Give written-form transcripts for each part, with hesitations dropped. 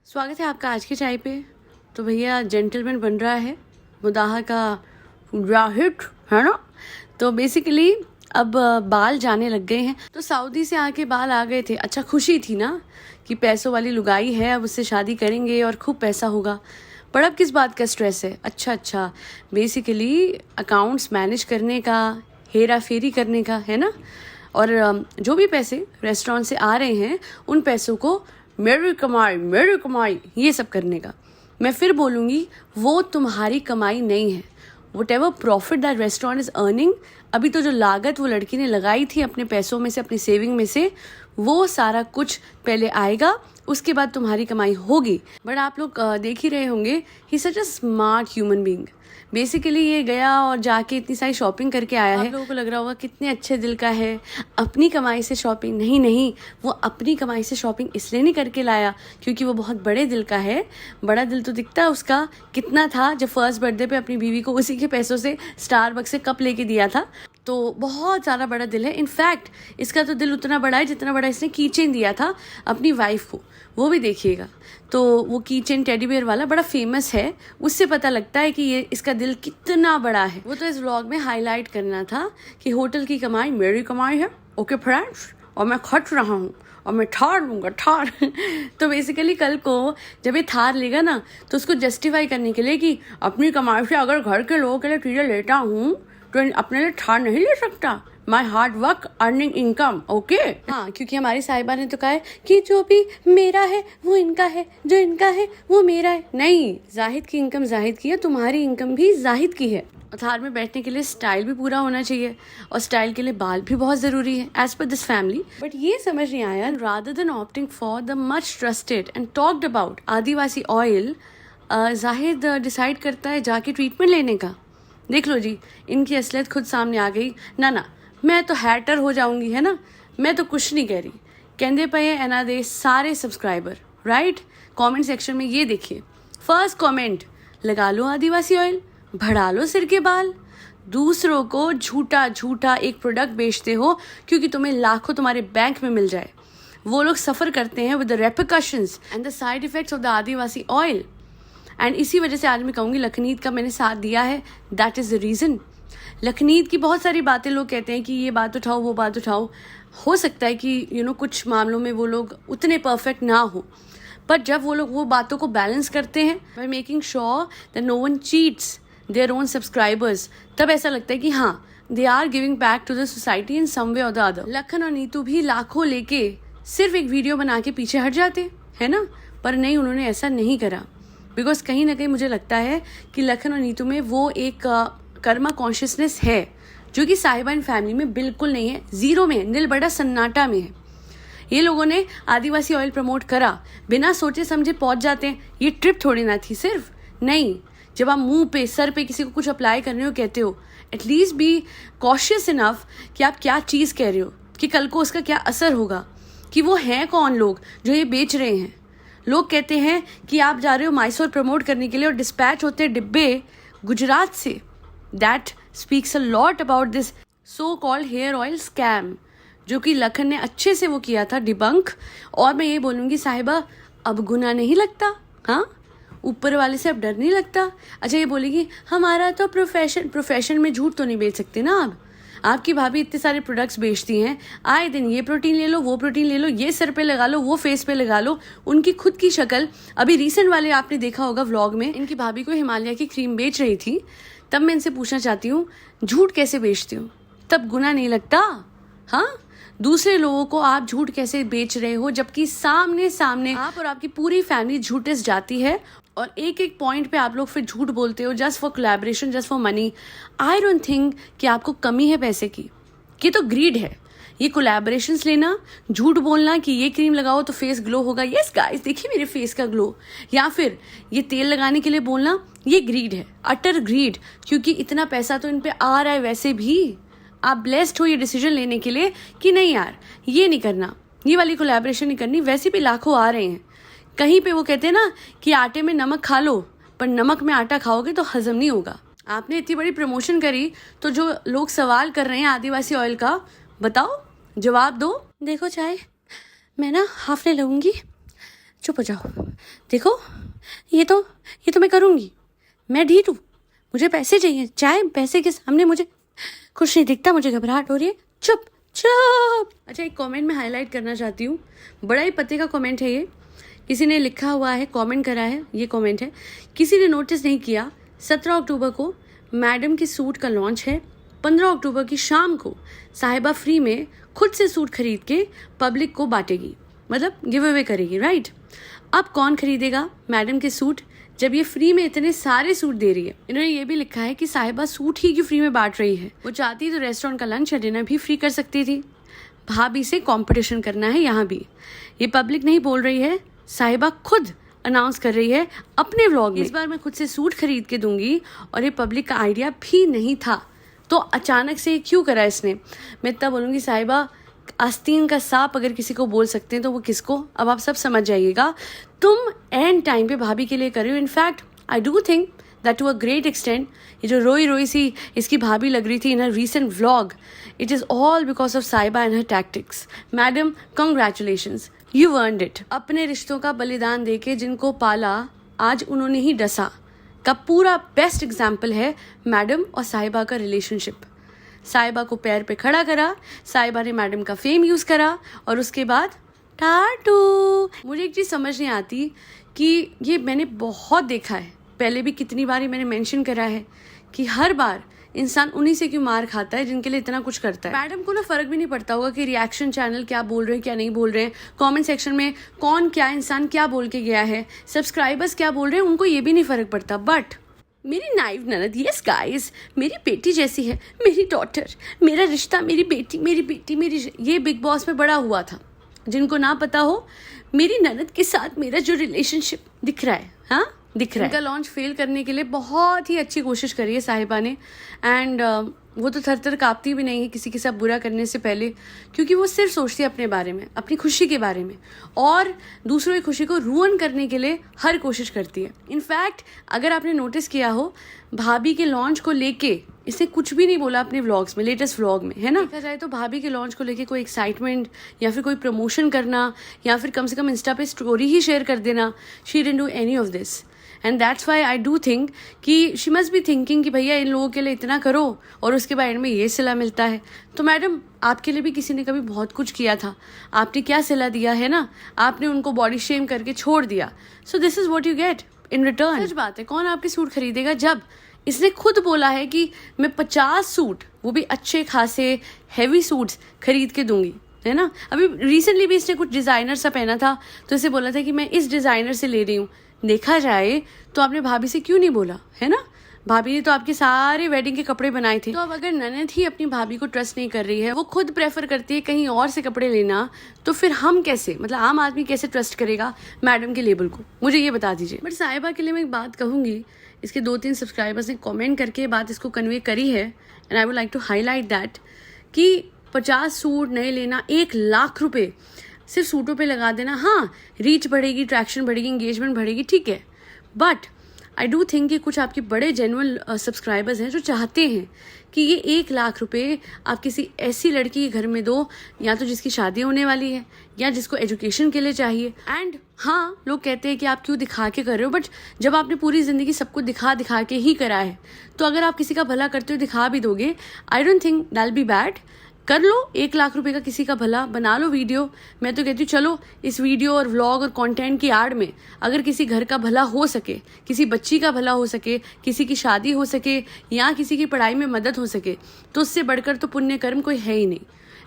स्वागत है आपका आज की चाय पे। तो भैया जेंटलमैन बन रहा है मुदाहा का राहिट, है ना। तो बेसिकली अब बाल जाने लग गए हैं। तो सऊदी से आके बाल आ गए थे। अच्छा, खुशी थी ना कि पैसों वाली लुगाई है, अब उससे शादी करेंगे और खूब पैसा होगा। पर अब किस बात का स्ट्रेस है? अच्छा, बेसिकली अकाउंट्स मैनेज करने का, हेरा फेरी करने का, है ना। और जो भी पैसे रेस्टोरेंट से आ रहे हैं उन पैसों को मेरी कमाई ये सब करने का। मैं फिर बोलूँगी, वो तुम्हारी कमाई नहीं है। What ever profit that restaurant is earning, अभी तो जो लागत वो लड़की ने लगाई थी अपने पैसों में से, अपनी सेविंग में से, वो सारा कुछ पहले आएगा, उसके बाद तुम्हारी कमाई होगी। बट आप लोग देख ही रहे होंगे, he such a smart human being. Basically ये गया और जाके इतनी सारी शॉपिंग करके आया है। आप लोगों को लग रहा होगा कितने अच्छे दिल का है, अपनी कमाई से शॉपिंग। नहीं, वो अपनी कमाई से शॉपिंग इसलिए नहीं करके लाया क्योंकि वो बहुत बड़े दिल का है। बड़ा दिल तो दिखता है उसका कितना था जब फर्स्ट बर्थडे पे अपनी बीवी को उसी के पैसों से स्टारबक्स से कप लेके दिया था। तो बहुत ज़्यादा बड़ा दिल है। इनफैक्ट इसका तो दिल उतना बड़ा है जितना बड़ा इसने कीचेन दिया था अपनी वाइफ को, वो भी देखिएगा। तो वो कीचेन टेडी बेयर वाला बड़ा फेमस है, उससे पता लगता है कि ये इसका दिल कितना बड़ा है। वो तो इस व्लॉग में हाईलाइट करना था कि होटल की कमाई मेरी कमाई है, ओके फ्रेंड्स, और मैं खर्च रहा हूँ और मैं थार लूँगा, थार। तो बेसिकली कल को जब ये थार लेगा ना, तो उसको जस्टिफाई करने के लिए कि अपनी कमाई से अगर घर के लोगों के लिए चीज़ें लेता हूँ तो अपने लिए थार नहीं ले सकता। My hard work earning income, okay. हाँ, क्योंकि हमारी साहिबा ने तो कहा है कि जो भी मेरा है वो इनका है, जो इनका है वो मेरा है। नहीं, जाहिद की इनकम जाहिद की है, तुम्हारी इनकम भी जाहिद की है। थार में बैठने के लिए स्टाइल भी पूरा होना चाहिए और स्टाइल के लिए बाल भी बहुत ज़रूरी है as per this family. But ये समझ नहीं आया, rather than opting for the much trusted and talked about Adivasi oil, Zahid decide करता है जाके ट्रीटमेंट लेने का। देख लो जी, इनकी असलियत खुद सामने आ गई। ना, मैं तो हैटर हो जाऊंगी, है ना। मैं तो कुछ नहीं कह रही, कहते पे एना दे सारे सब्सक्राइबर, राइट। कमेंट सेक्शन में ये देखिए, फर्स्ट कमेंट, लगा लो आदिवासी ऑयल, बढ़ा लो सिर के बाल। दूसरों को झूठा एक प्रोडक्ट बेचते हो क्योंकि तुम्हें लाखों तुम्हारे बैंक में मिल जाए। वो लोग सफ़र करते हैं with the repercussions and the side effects of the Adivasi oil. And इसी वजह से आज मैं कहूँगी लखनीत का मैंने साथ दिया है, that is the reason. Lakhneet की बहुत सारी बातें लोग कहते हैं कि ये बात उठाओ वो बात उठाओ। हो सकता है कि कुछ मामलों में वो लोग उतने परफेक्ट ना हो, पर जब वो लोग वो बातों को बैलेंस करते हैं by making sure that no one cheats their own subscribers, तब ऐसा लगता है कि हाँ, they are giving back to the society in some way और द अदर। लखन और नीतू भी लाखों लेके सिर्फ एक वीडियो बना के पीछे हट जाते हैं ना, पर नहीं, उन्होंने ऐसा नहीं करा। बिकॉज कहीं ना कहीं मुझे लगता है कि लखन और नीतू में वो एक कर्मा कॉन्शियसनेस है जो कि साहिबा एंड फैमिली में बिल्कुल नहीं है, जीरो में है, नील बड़ा सन्नाटा में है। ये लोगों ने आदिवासी ऑयल प्रमोट करा, बिना सोचे समझे पहुंच जाते हैं। ये ट्रिप थोड़ी ना थी सिर्फ। नहीं, जब आप मुंह पे सर पे किसी को कुछ अप्लाई करने हो कहते हो, एटलीस्ट बी कॉशियस इनफ कि आप क्या चीज़ कह रहे हो, कि कल को उसका क्या असर होगा, कि वो हैं कौन लोग जो ये बेच रहे हैं। लोग कहते हैं कि आप जा रहे हो मैसूर प्रमोट करने के लिए और डिस्पैच होते हैं डिब्बे गुजरात से। That speaks a lot about this so called hair oil scam, जो कि लखन ने अच्छे से वो किया था डिबंक। और मैं ये बोलूँगी साहिबा, अब गुनाह नहीं लगता, हाँ, ऊपर वाले से अब डर नहीं लगता। अच्छा, ये बोलेगी हमारा तो प्रोफेशन में झूठ तो नहीं बेच सकते ना आप। आपकी भाभी इतने सारे प्रोडक्ट्स बेचती हैं, आए दिन ये प्रोटीन ले लो, वो प्रोटीन ले लो, ये सर पे लगा लो, वो फेस पे लगा लो। उनकी खुद की शक्ल, अभी रिसेंट वाले आपने देखा होगा व्लॉग में, इनकी भाभी को हिमालय की क्रीम बेच रही थी। तब मैं इनसे पूछना चाहती हूँ, झूठ कैसे बेचती हूँ? तब गुनाह नहीं लगता? हाँ, दूसरे लोगों को आप झूठ कैसे बेच रहे हो जबकि सामने आप और आपकी पूरी फैमिली झूठिस जाती है और एक पॉइंट पे आप लोग फिर झूठ बोलते हो just for collaboration, just for money. I don't think कि आपको कमी है पैसे की, ये तो ग्रीड है। ये कोलैबोरेशंस लेना, झूठ बोलना कि ये क्रीम लगाओ तो फेस ग्लो होगा, यस गाइस देखिए मेरे फेस का ग्लो, या फिर ये तेल लगाने के लिए बोलना, ये ग्रीड है, अटर ग्रीड। क्योंकि इतना पैसा तो इन पे आ रहा है वैसे भी। आप ब्लेस्ड हो ये डिसीजन लेने के लिए कि नहीं यार ये नहीं करना, ये वाली कोलैबोरेशन नहीं करनी, वैसे भी लाखों आ रहे हैं। कहीं पे वो कहते हैं ना कि आटे में नमक खा लो, पर नमक में आटा खाओगे तो हजम नहीं होगा। आपने इतनी बड़ी प्रमोशन करी तो जो लोग सवाल कर रहे हैं आदिवासी ऑयल का, बताओ, जवाब दो। देखो चाय मैं ना हाफ ले लूँगी, चुप हो जाओ। देखो ये तो मैं करूँगी, मैं ढीठ हूँ, मुझे पैसे चाहिए, चाहे पैसे के सामने मुझे कुछ नहीं दिखता, मुझे घबराहट हो रही है, चुप चुप। अच्छा, एक कमेंट में हाईलाइट करना चाहती हूँ, बड़ा ही पते का कमेंट है ये। किसी ने लिखा हुआ है, कमेंट करा है, ये कमेंट है, किसी ने नोटिस नहीं किया 17 अक्टूबर को मैडम के सूट का लॉन्च है, 15 अक्टूबर की शाम को साहिबा फ्री में खुद से सूट खरीद के पब्लिक को बांटेगी, मतलब गिव अवे करेगी, राइट। अब कौन खरीदेगा मैडम के सूट जब ये फ्री में इतने सारे सूट दे रही है। इन्होंने ये भी लिखा है कि साहिबा सूट ही क्यों फ्री में बांट रही है, वो चाहती तो रेस्टोरेंट का लंच या डिनर भी फ्री कर सकती थी। भाभी से कंपटीशन करना है यहाँ भी, ये पब्लिक नहीं बोल रही है, साहिबा खुद अनाउंस कर रही है अपने व्लॉग में, इस बार मैं खुद से सूट खरीद के दूंगी, और ये पब्लिक का आइडिया भी नहीं था, तो अचानक से क्यों करा इसने। मैं इतना बोलूँगी, साहिबा आस्तीन का सांप अगर किसी को बोल सकते हैं तो वो किसको, अब आप सब समझ जाइएगा। तुम एंड टाइम पे भाभी के लिए कर रही हो। In fact I do think that to a great extent, ये जो रोई रोई सी इसकी भाभी लग रही थी in her recent vlog, it is all because of Sahiba and her tactics. Madam congratulations, you earned it. अपने रिश्तों का बलिदान देके जिनको पाला आज उन्होंने ही डसा का पूरा बेस्ट एग्जाम्पल है मैडम और साहिबा का रिलेशनशिप। साहिबा को पैर पे खड़ा करा, साहिबा ने मैडम का फेम यूज़ करा, और उसके बाद टाटू। मुझे एक चीज़ समझ नहीं आती कि ये मैंने बहुत देखा है, पहले भी कितनी बार मैंने मेंशन करा है कि हर बार इंसान उन्हीं से क्यों मार खाता है जिनके लिए इतना कुछ करता है। मैडम को ना फर्क भी नहीं पड़ता होगा कि रिएक्शन चैनल क्या बोल रहे हैं क्या नहीं बोल रहे हैं, कमेंट सेक्शन में कौन क्या इंसान क्या बोल के गया है, सब्सक्राइबर्स क्या बोल रहे हैं, उनको ये भी नहीं फर्क पड़ता। बट मेरी नाइव ननद, यस गाइस, मेरी बेटी जैसी है, मेरी डॉटर, मेरा रिश्ता, मेरी बेटी मेरी, ये बिग बॉस में बड़ा हुआ था। जिनको ना पता हो, मेरी ननद के साथ मेरा जो रिलेशनशिप दिख रहा है, हाँ दिख रहा है। इनका लॉन्च फेल करने के लिए बहुत ही अच्छी कोशिश करी है साहिबा ने, एंड वो तो थर थर कांपती भी नहीं है किसी के साथ बुरा करने से पहले, क्योंकि वो सिर्फ सोचती है अपने बारे में, अपनी खुशी के बारे में, और दूसरों की खुशी को रुइन करने के लिए हर कोशिश करती है। इनफैक्ट अगर आपने नोटिस किया हो, भाभी के लॉन्च को लेके इसने कुछ भी नहीं बोला अपने व्लॉग्स में, लेटेस्ट व्लॉग में, है ना। देखा जाए तो भाभी के लॉन्च को लेके कोई एक्साइटमेंट या फिर कोई प्रमोशन करना या फिर कम से कम इंस्टा पे स्टोरी ही शेयर कर देना, she didn't do any of this. And that's why I do think कि शी मस्ट बी थिंकिंग कि भैया इन लोगों के लिए इतना करो और उसके बाद एंड में ये सिला मिलता है। तो मैडम, आपके लिए भी किसी ने कभी बहुत कुछ किया था, आपने क्या सिला दिया है ना, आपने उनको बॉडी शेम करके छोड़ दिया, so this is what you get in return. सच बात है, कौन आपके सूट खरीदेगा जब इसने खुद बोला है कि मैं 50 सूट, वो भी अच्छे खासे हैवी सूट्स खरीद के दूंगी, है ना। अभी रिसेंटली भी इसने कुछ डिज़ाइनर सा पहना था, तो इसे बोला था कि मैं इस डिज़ाइनर से ले रही हूँ। देखा जाए तो आपने भाभी से क्यों नहीं बोला, है ना। भाभी ने तो आपके सारे वेडिंग के कपड़े बनाए थे। तो अब अगर ननद ही अपनी भाभी को ट्रस्ट नहीं कर रही है, वो खुद प्रेफर करती है कहीं और से कपड़े लेना, तो फिर हम कैसे, मतलब आम आदमी कैसे ट्रस्ट करेगा मैडम के लेबल को, मुझे ये बता दीजिए। बट साहिबा के लिए मैं एक बात कहूँगी, इसके 2-3 सब्सक्राइबर्स ने कमेंट करके बात इसको कन्वे करी है, and I would like to highlight that कि 50 सूट नए लेना, 1 लाख रुपए सिर्फ सूटों पे लगा देना, हाँ रीच बढ़ेगी, ट्रैक्शन बढ़ेगी, एंगेजमेंट बढ़ेगी, ठीक है। बट आई डू थिंक कि कुछ आपके बड़े जेन्युइन सब्सक्राइबर्स हैं जो चाहते हैं कि ये 1 लाख रुपए आप किसी ऐसी लड़की के घर में दो, या तो जिसकी शादी होने वाली है या जिसको एजुकेशन के लिए चाहिए। एंड हाँ, लोग कहते हैं कि आप क्यों दिखा के कर रहे हो, बट जब आपने पूरी ज़िंदगी सबको दिखा दिखा के ही करा है, तो अगर आप किसी का भला करते हो दिखा भी दोगे, I don't think that will be bad. कर लो 1 लाख रुपए का किसी का भला, बना लो वीडियो। मैं तो कहती हूँ चलो इस वीडियो और व्लॉग और कंटेंट की आड़ में अगर किसी घर का भला हो सके, किसी बच्ची का भला हो सके, किसी की शादी हो सके, या किसी की पढ़ाई में मदद हो सके, तो उससे बढ़कर तो पुण्य कर्म कोई है ही नहीं।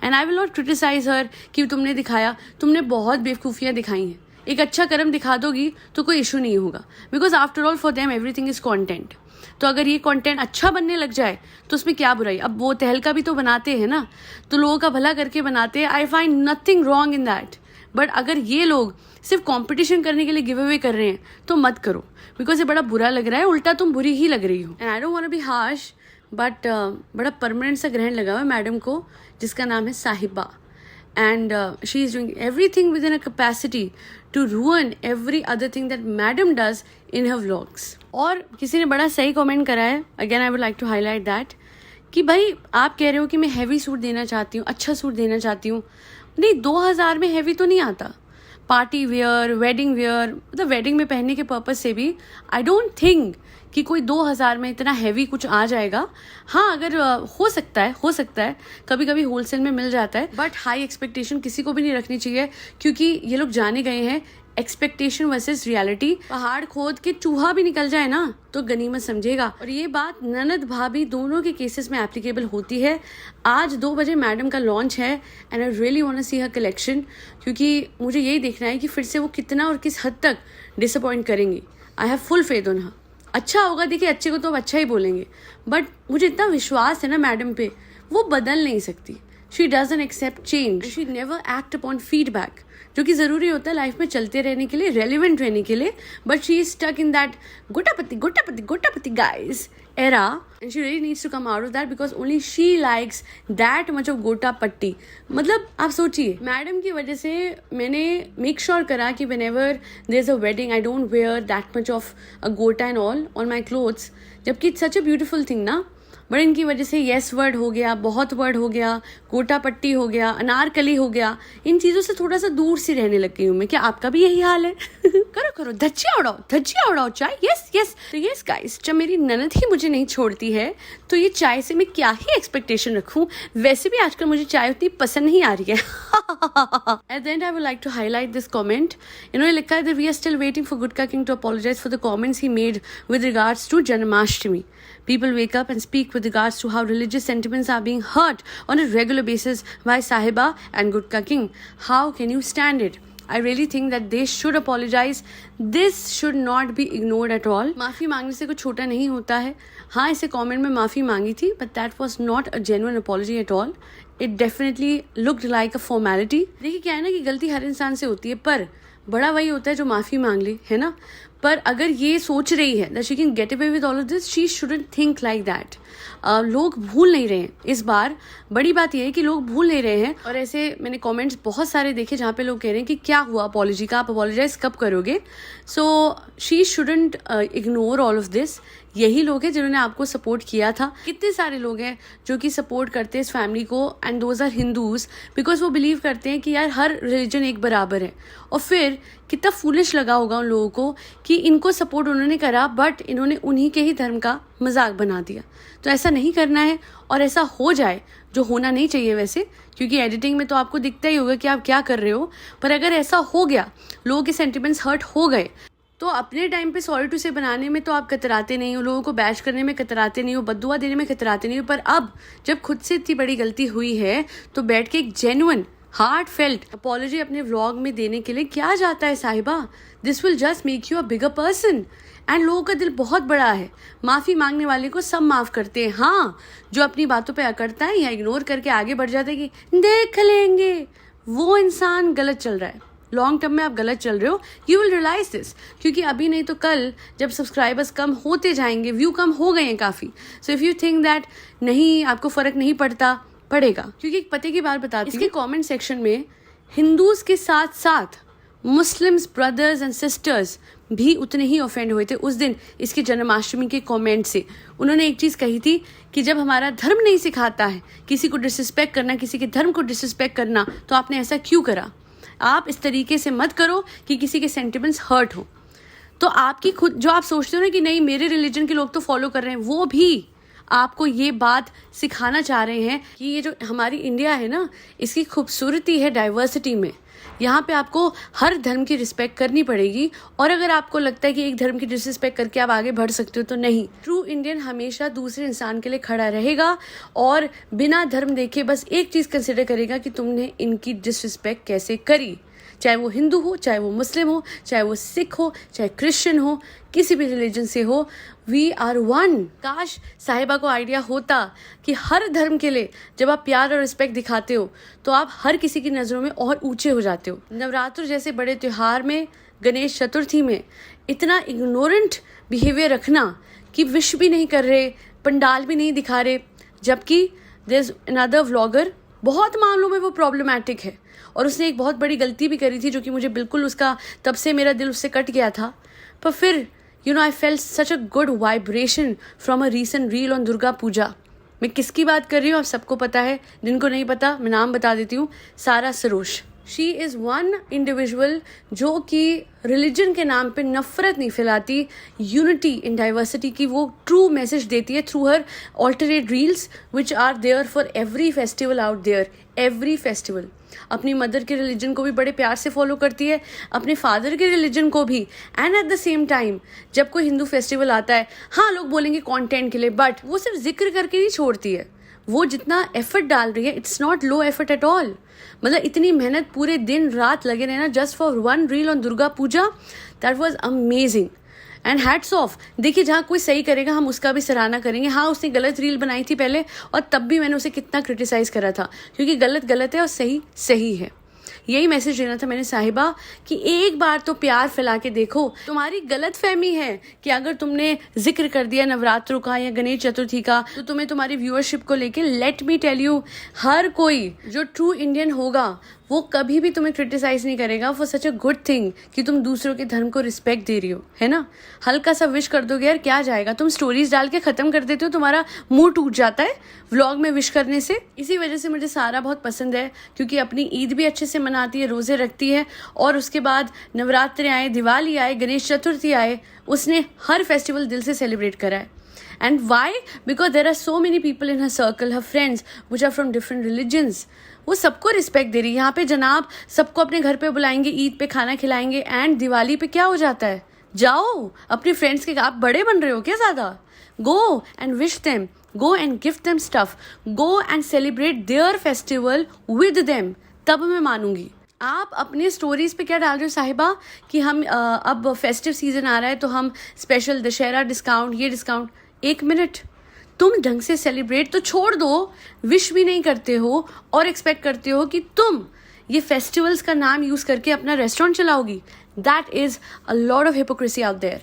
And I will not criticize her कि तुमने दिखाया, तुमने बहुत बेवकूफ़ियाँ दिखाई हैं। एक अच्छा कर्म दिखा दोगी तो कोई इशू नहीं होगा, because after all for them everything is content. तो अगर ये कंटेंट अच्छा बनने लग जाए तो उसमें क्या बुराई। अब वो तहलका भी तो बनाते हैं ना, तो लोगों का भला करके बनाते हैं, I find nothing wrong in that. But अगर ये लोग सिर्फ कंपटीशन करने के लिए गिव अवे कर रहे हैं तो मत करो, बिकॉज ये बड़ा बुरा लग रहा है, उल्टा तुम बुरी ही लग रही हो। And I don't want to be harsh, but बड़ा परमानेंट सा ग्रहण लगा हुआ है मैडम को, जिसका नाम है साहिबा, and she is doing everything within her capacity to ruin every other thing that madam does in her vlogs. और किसी ने बड़ा सही कमेंट करा है, again I would like to highlight that, कि भाई आप कह रहे हो कि मैं हैवी सूट देना चाहती हूँ, अच्छा सूट देना चाहती हूँ, नहीं 2000 में हैवी तो नहीं आता, पार्टी वेयर, वेडिंग वेयर, मतलब वेडिंग में पहनने के पर्पज से भी आई डोंट थिंक कि कोई 2000 में इतना हैवी कुछ आ जाएगा। हाँ, अगर हो सकता है कभी कभी होलसेल में मिल जाता है, बट हाई एक्सपेक्टेशन किसी को भी नहीं रखनी चाहिए, क्योंकि ये लोग जाने गए हैं एक्सपेक्टेशन वर्सेस रियलिटी। पहाड़ खोद के चूहा भी निकल जाए ना तो गनीमत समझेगा। और ये बात ननद भाभी दोनों के केसेस में एप्लीकेबल होती है। आज 2 बजे मैडम का लॉन्च है and I really want to see her collection, क्योंकि मुझे यही देखना है कि फिर से वो कितना और किस हद तक डिसअपॉइंट करेंगी। I have full faith on her. अच्छा होगा, देखिए अच्छे को तो अब अच्छा ही बोलेंगे, बट मुझे इतना विश्वास है ना मैडम पे, वो बदल नहीं सकती। She doesn't accept change, she never act upon feedback, जो कि ज़रूरी होता है लाइफ में चलते रहने के लिए, रेलिवेंट रहने के लिए। But she is stuck in that गोटापति guys era, and she really needs to come out of that because only she likes that much of गोटा पट्टी। मतलब आप सोचिए, मैडम की वजह से मैंने मेक श्योर करा कि whenever there's a wedding I don't wear that much of a गोटा and all on my clothes, जबकि it's such a beautiful thing ना। बट इनकी वजह से येस वर्ड हो गया, बहुत वर्ड हो गया, गोटा पट्टी हो गया, अनारकली हो गया, इन चीज़ों से थोड़ा सा दूर सी रहने लग गई हूँ मैं। क्या आपका भी यही हाल है? करो धज्जियाँ उड़ाओ चाय। यस तो यस गाइस, जब मेरी ननद ही मुझे नहीं छोड़ती है तो ये चाय से मैं क्या ही एक्सपेक्टेशन रखूँ। वैसे भी आजकल मुझे चाय उतनी पसंद नहीं आ रही है। At the end, I would like to highlight this comment. इन्होंने लिखा है that we are still waiting for Gutka King to apologize for the comments he made with regards to Janmashtami. People wake up and speak with regards to how religious sentiments are being hurt on a regular basis by Sahiba and Gutka King. How can you stand it? I really think that they should apologize. This should not be ignored at all. माफ़ी मांगने से कुछ छोटा नहीं होता है। हाँ, इसे कमेंट में माफ़ी मांगी थी, but that was not a genuine apology at all. It definitely looked like a formality. देखिए क्या है ना कि गलती हर इंसान से होती है, पर बड़ा वही होता है जो माफ़ी मांग ले, है ना। पर अगर ये सोच रही है that she can get away with all of this, she shouldn't think like that. लोग भूल नहीं रहे हैं इस बार। बड़ी बात यह है कि लोग भूल नहीं रहे हैं। और ऐसे मैंने कमेंट्स बहुत सारे देखे जहाँ पे लोग कह रहे हैं कि क्या हुआ अपॉलॉजी का, आप अपॉलोजाइज कब करोगे। So she shouldn't ignore all of this. यही लोग हैं जिन्होंने आपको सपोर्ट किया था। कितने सारे लोग हैं जो कि सपोर्ट करते हैं इस फैमिली को, and those are Hindus, because वो बिलीव करते हैं कि यार हर रिलीजन एक बराबर है। और फिर कितना फूलिश लगा होगा उन लोगों को कि इनको सपोर्ट उन्होंने करा, बट इन्होंने उन्हीं के ही धर्म का मजाक बना दिया। तो ऐसा नहीं करना है, और ऐसा हो जाए जो होना नहीं चाहिए वैसे, क्योंकि एडिटिंग में तो आपको दिखता ही होगा कि आप क्या कर रहे हो। पर अगर ऐसा हो गया, लोगों के सेंटिमेंट्स हर्ट हो गए, तो अपने टाइम पे सॉरी टू से बनाने में तो आप कतराते नहीं हो, लोगों को बैश करने में कतराते नहीं हो, बद्दुआ देने में कतराते नहीं हो। पर अब जब खुद से इतनी बड़ी गलती हुई है तो बैठ के एक जेन्युइन हार्ट फेल्ट अपॉलॉजी अपने व्लॉग में देने के लिए क्या जाता है साहिबा। This will just make you a bigger person. And लोगों का दिल बहुत बड़ा है, माफ़ी मांगने वाले को सब माफ़ करते हैं। हाँ, जो अपनी बातों पे अकड़ता है या इग्नोर करके आगे बढ़ जाता है कि देख लेंगे, वो इंसान गलत चल रहा है। लॉन्ग टर्म में आप गलत चल रहे हो, यू विल रियलाइज दिस। क्योंकि अभी नहीं तो कल जब सब्सक्राइबर्स कम होते जाएंगे, व्यू कम हो गए हैं काफ़ी, so if you think that नहीं आपको फ़र्क नहीं पड़ेगा। क्योंकि एक पते की बात बताती हूँ, इसके कमेंट सेक्शन में हिंदूज के साथ साथ मुस्लिम्स ब्रदर्स एंड सिस्टर्स भी उतने ही ऑफेंड हुए थे उस दिन इसके जन्माष्टमी के कमेंट से। उन्होंने एक चीज़ कही थी कि जब हमारा धर्म नहीं सिखाता है किसी को डिसरिस्पेक्ट करना, किसी के धर्म को डिसरिस्पेक्ट करना, तो आपने ऐसा क्यों करा। आप इस तरीके से मत करो कि किसी के सेंटिमेंट्स हर्ट हो। तो आपकी खुद जो आप सोचते हो ना कि नहीं मेरे रिलीजन के लोग तो फॉलो कर रहे हैं, वो भी आपको ये बात सिखाना चाह रहे हैं कि ये जो हमारी इंडिया है ना, इसकी खूबसूरती है डाइवर्सिटी में। यहाँ पे आपको हर धर्म की रिस्पेक्ट करनी पड़ेगी। और अगर आपको लगता है कि एक धर्म की डिसरिस्पेक्ट करके आप आगे बढ़ सकते हो, तो नहीं। ट्रू इंडियन हमेशा दूसरे इंसान के लिए खड़ा रहेगा और बिना धर्म देखे बस एक चीज़ कंसिडर करेगा कि तुमने इनकी डिसरिस्पेक्ट कैसे करी। चाहे वो हिंदू हो, चाहे वो मुस्लिम हो, चाहे वो सिख हो, चाहे क्रिश्चियन हो, किसी भी रिलीजन से हो, वी आर वन। काश साहिबा को आइडिया होता कि हर धर्म के लिए जब आप प्यार और रिस्पेक्ट दिखाते हो तो आप हर किसी की नज़रों में और ऊंचे हो जाते हो। नवरात्र जैसे बड़े त्यौहार में, गणेश चतुर्थी में इतना इग्नोरेंट बिहेवियर रखना कि विश भी नहीं कर रहे, पंडाल भी नहीं दिखा रहे, जबकि देयर इज अनदर व्लॉगर, बहुत मामलों में वो प्रॉब्लमैटिक है और उसने एक बहुत बड़ी गलती भी करी थी जो कि मुझे बिल्कुल उसका, तब से मेरा दिल उससे कट गया था। पर फिर I felt such a good vibration from a recent reel on Durga Puja. मैं किसकी बात कर रही हूँ आप सबको पता है, जिनको नहीं पता मैं नाम बता देती हूँ, सारा Sarosh. She is one individual जो कि रिलीजन के नाम पे नफ़रत नहीं फैलाती, यूनिटी इन डाइवर्सिटी की वो ट्रू मैसेज देती है through her alternate reels which are there for every festival out there, every festival. अपनी मदर के रिलीजन को भी बड़े प्यार से फॉलो करती है, अपने फादर के रिलीजन को भी, and at the same time जब कोई हिंदू फेस्टिवल आता है, हाँ लोग बोलेंगे कंटेंट के लिए, बट वो सिर्फ जिक्र करके नहीं छोड़ती है। वो जितना एफर्ट डाल रही है, it's not low effort at all. मतलब इतनी मेहनत, पूरे दिन रात लगे रहना just for one reel on Durga Puja, that was amazing and hats off. देखिए जहाँ कोई सही करेगा हम उसका भी सराहना करेंगे। हाँ उसने गलत रील बनाई थी पहले, और तब भी मैंने उसे कितना क्रिटिसाइज करा था, क्योंकि गलत गलत है और सही सही है। यही मैसेज देना था मैंने साहिबा कि एक बार तो प्यार फैला के देखो। तुम्हारी गलत फहमी है कि अगर तुमने जिक्र कर दिया नवरात्रों का या गणेश चतुर्थी का तो तुम्हें तुम्हारी व्यूअरशिप को लेके, लेट मी टेल यू, हर कोई जो ट्रू इंडियन होगा वो कभी भी तुम्हें क्रिटिसाइज नहीं करेगा for such a good thing कि तुम दूसरों के धर्म को रिस्पेक्ट दे रही हो, है ना। हल्का सा विश कर दोगे यार, क्या जाएगा। तुम स्टोरीज डाल के खत्म कर देते हो, तुम्हारा मुंह टूट जाता है व्लॉग में विश करने से। इसी वजह से मुझे सारा बहुत पसंद है, क्योंकि अपनी ईद भी अच्छे से मनाती है, रोजे रखती है, और उसके बाद नवरात्रे आए, दिवाली आए, गणेश चतुर्थी आए, उसने हर फेस्टिवल दिल से सेलिब्रेट करा है। And why? Because there are so many people in her circle, her friends, which are from different religions. वो सबको रिस्पेक्ट दे रही है। यहाँ पे जनाब सबको अपने घर पे बुलाएंगे, ईद पे खाना खिलाएंगे, एंड दिवाली पे क्या हो जाता है, जाओ अपने फ्रेंड्स के, आप बड़े बन रहे हो क्या ज़्यादा, go and wish them, go and gift them stuff, go and celebrate their festival with them, तब मैं मानूंगी। आप अपने स्टोरीज पे क्या डाल रहे हो साहिबा कि हम अब फेस्टिव सीजन आ रहा है तो हम स्पेशल दशहरा डिस्काउंट, ये डिस्काउंट। एक मिनट, तुम ढंग से सेलिब्रेट तो छोड़ दो, विश भी नहीं करते हो और एक्सपेक्ट करते हो कि तुम ये फेस्टिवल्स का नाम यूज करके अपना रेस्टोरेंट चलाओगी। That is a lot of hypocrisy out there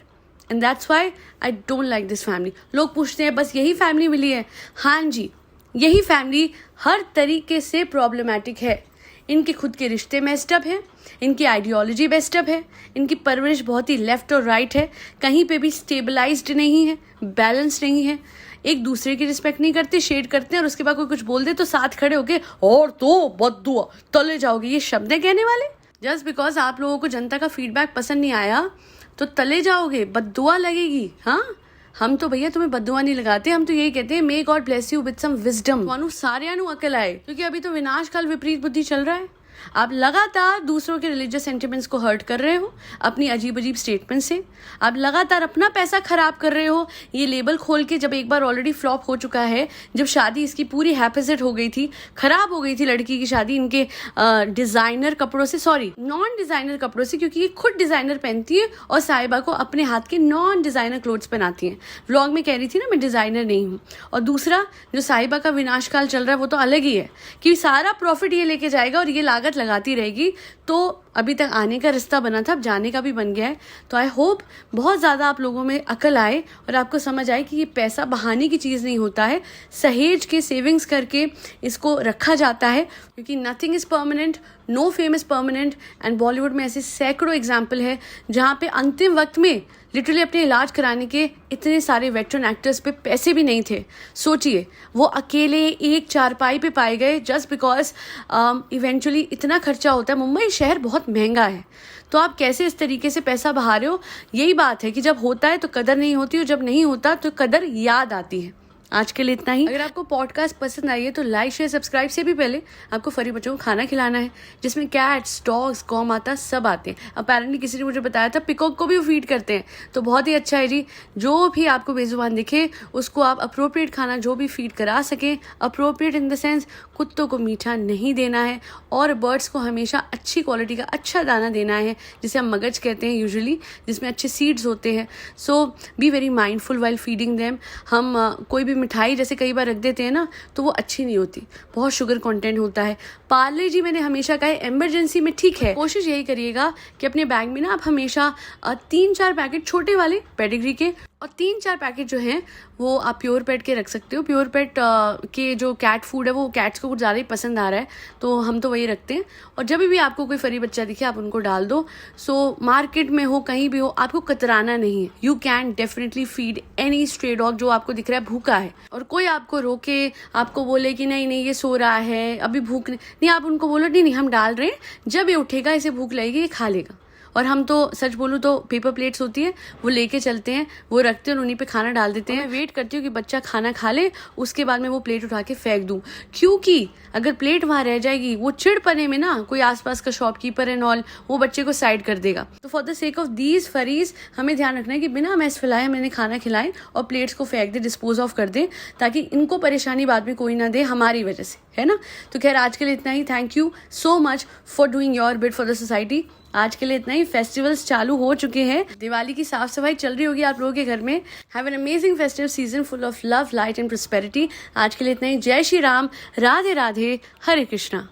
and that's why I don't like this family. लोग पूछते हैं बस यही फैमिली मिली है। हाँ जी, यही फैमिली हर तरीके से प्रॉब्लमैटिक है। इनके खुद के रिश्ते मेस्ड अप हैं, इनकी आइडियोलॉजी बेस्ट अप है, इनकी परवरिश बहुत ही लेफ्ट और राइट है, कहीं पे भी स्टेबलाइज्ड नहीं है, बैलेंस नहीं है, एक दूसरे की रिस्पेक्ट नहीं करते, शेड करते हैं, और उसके बाद कोई कुछ बोल दे तो साथ खड़े होके और तो बद्दुआ तले जाओगे, ये शब्द है कहने वाले। जस्ट बिकॉज आप लोगों को जनता का फीडबैक पसंद नहीं आया तो तले जाओगे, बद्दुआ लगेगी। हाँ, हम तो भैया तुम्हें बद्दुआ नहीं लगाते, हम तो यही कहते हैं may God bless you with some wisdom. मानो सारे अकल आए, क्योंकि अभी तो विनाश काल विपरीत बुद्धि चल रहा है। आप लगातार दूसरों के रिलीजियस सेंटिमेंट्स को हर्ट कर रहे हो अपनी अजीब अजीब स्टेटमेंट से। आप लगातार अपना पैसा खराब कर रहे हो ये लेबल खोल के, जब एक बार ऑलरेडी फ्लॉप हो चुका है। जब शादी इसकी पूरी हैपेसेट हो गई थी, खराब हो गई थी लड़की की शादी इनके डिजाइनर कपड़ों से, सॉरी नॉन डिजाइनर कपड़ों से, क्योंकि ये खुद डिजाइनर पहनती है और साहिबा को अपने हाथ के नॉन डिजाइनर क्लोथ्स पहनाती हैं। व्लॉग में कह रही थी ना मैं डिजाइनर नहीं हूँ। और दूसरा जो साहिबा का विनाशकाल चल रहा है वो तो अलग ही है कि सारा प्रॉफिट ये लेके जाएगा और ये लागत लगाती रहेगी। तो अभी तक आने का रास्ता बना था, अब जाने का भी बन गया है। तो आई होप बहुत ज़्यादा आप लोगों में अकल आए और आपको समझ आए कि ये पैसा बहाने की चीज़ नहीं होता है, सहेज के सेविंग्स करके इसको रखा जाता है, क्योंकि nothing is permanent, no fame is permanent. And Bollywood में ऐसे सैकड़ों एग्जाम्पल है जहाँ पे अंतिम वक्त में लिटरली अपने इलाज कराने के इतने सारे वेटरन एक्टर्स पे पैसे भी नहीं थे। सोचिए वो अकेले एक चारपाई पे पाए गए जस्ट बिकॉज इवेंचुअली इतना खर्चा होता है। मुंबई शहर बहुत महंगा है, तो आप कैसे इस तरीके से पैसा बहा रहे हो। यही बात है कि जब होता है तो कदर नहीं होती और जब नहीं होता तो कदर याद आती है। आज के लिए इतना ही। अगर आपको पॉडकास्ट पसंद आई है तो लाइक शेयर सब्सक्राइब से भी पहले आपको फरी बच्चों को खाना खिलाना है, जिसमें कैट्स, डॉग्स, गौ माता सब आते हैं। अपेरेंटली किसी ने मुझे बताया था पिकॉक को भी वो फीड करते हैं, तो बहुत ही अच्छा है जी। जो भी आपको बेजुबान दिखे उसको आप अप्रोप्रिएट खाना जो भी फीड करा सकें, अप्रोप्रिएट इन द सेंस कुत्तों को मीठा नहीं देना है और बर्ड्स को हमेशा अच्छी क्वालिटी का अच्छा दाना देना है, जिसे हम मगज कहते हैं यूजुअली, जिसमें अच्छे सीड्स होते हैं। So be very mindful while feeding them. हम कोई भी मिठाई जैसे कई बार रख देते हैं ना तो वो अच्छी नहीं होती, बहुत शुगर कंटेंट होता है। पार्ले जी मैंने हमेशा कहा है इमरजेंसी में ठीक है, कोशिश यही करिएगा कि अपने बैग में ना आप हमेशा 3-4 पैकेट छोटे वाले पेडिग्री के और 3-4 पैकेट जो हैं वो आप प्योर पेट के रख सकते हो। प्योर पेट के जो कैट फूड है वो कैट्स को कुछ ज़्यादा ही पसंद आ रहा है, तो हम तो वही रखते हैं। और जब भी आपको कोई फरी बच्चा दिखे आप उनको डाल दो। सो मार्केट में हो कहीं भी हो आपको कतराना नहीं है। You can definitely feed any stray dog जो आपको दिख रहा है भूखा है और कोई आपको रोके, आपको बोले कि नहीं नहीं ये सो रहा है अभी भूख नहीं, आप उनको बोलो नहीं नहीं हम डाल रहे हैं, जब ये उठेगा इसे भूख लगेगी ये खा लेगा। और हम तो सच बोलूँ तो पेपर प्लेट्स होती है वो लेके चलते हैं, वो रखते हैं और उन्हीं पे खाना डाल देते हैं। मैं वेट करती हूँ कि बच्चा खाना खा ले, उसके बाद मैं वो प्लेट उठा के फेंक दूँ, क्योंकि अगर प्लेट वहाँ रह जाएगी वो चिड़पने में ना कोई आसपास का शॉपकीपर एंड ऑल वो बच्चे को साइड कर देगा। तो for the sake of these furries हमें ध्यान रखना है कि बिना मैस फैलाए मैंने खाना खिलाएं और प्लेट्स को फेंक दे, डिस्पोज ऑफ कर दें, ताकि इनको परेशानी बाद में कोई ना दे हमारी वजह से, है ना। तो खैर आज के लिए इतना ही। Thank you so much for doing your bit for the society. आज के लिए इतना ही। फेस्टिवल्स चालू हो चुके हैं, दिवाली की साफ सफाई चल रही होगी आप लोगों के घर में। Have an amazing festive season full of love, light and prosperity. आज के लिए इतना ही। जय श्री राम, राधे राधे, हरे कृष्णा।